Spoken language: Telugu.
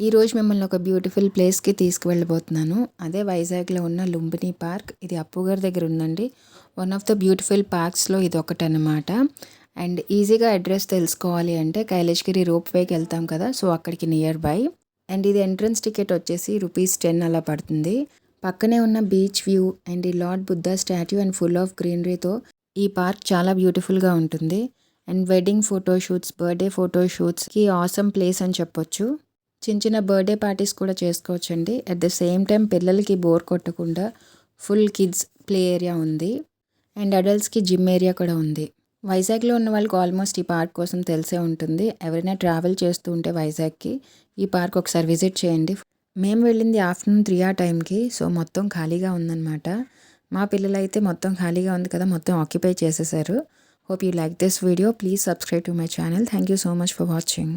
ఈరోజు మిమ్మల్ని ఒక బ్యూటిఫుల్ ప్లేస్కి తీసుకువెళ్ళబోతున్నాను. అదే వైజాగ్లో ఉన్న లుంబిని పార్క్. ఇది అప్పు గారి దగ్గర ఉందండి. వన్ ఆఫ్ ద బ్యూటిఫుల్ పార్క్స్లో ఇది ఒకటనమాట. అండ్ ఈజీగా అడ్రస్ తెలుసుకోవాలి అంటే కైలాసగిరి రోప్ వేకి వెళ్తాం కదా, సో అక్కడికి నియర్ బై. అండ్ ఇది ఎంట్రన్స్ టికెట్ వచ్చేసి రూపీస్ 10 అలా పడుతుంది. పక్కనే ఉన్న బీచ్ వ్యూ అండ్ ఈ lord Buddha statue and full of గ్రీనరీతో ఈ పార్క్ చాలా బ్యూటిఫుల్గా ఉంటుంది. అండ్ వెడ్డింగ్ ఫోటోషూట్స్, బర్త్డే ఫోటోషూట్స్కి ఆసమ్ ప్లేస్ అని చెప్పొచ్చు. చిన్న చిన్న బర్త్డే పార్టీస్ కూడా చేసుకోవచ్చండి. అట్ ద సేమ్ టైం పిల్లలకి బోర్ కొట్టకుండా ఫుల్ కిడ్స్ ప్లే ఏరియా ఉంది. అండ్ అడల్ట్స్కి జిమ్ ఏరియా కూడా ఉంది. వైజాగ్లో ఉన్న వాళ్ళకి ఆల్మోస్ట్ ఈ పార్క్ కోసం తెలిసే ఉంటుంది. ఎవరైనా ట్రావెల్ చేస్తూ ఉంటే వైజాగ్కి ఈ పార్క్ ఒకసారి విజిట్ చేయండి. మేము వెళ్ళింది ఆఫ్టర్నూన్ 3 ఆ టైంకి, సో మొత్తం ఖాళీగా ఉందన్నమాట. మా పిల్లలైతే మొత్తం ఖాళీగా ఉంది కదా, మొత్తం ఆక్యుపై చేసేసారు. Hope you like this video. Please subscribe to my channel. Thank you so much for watching.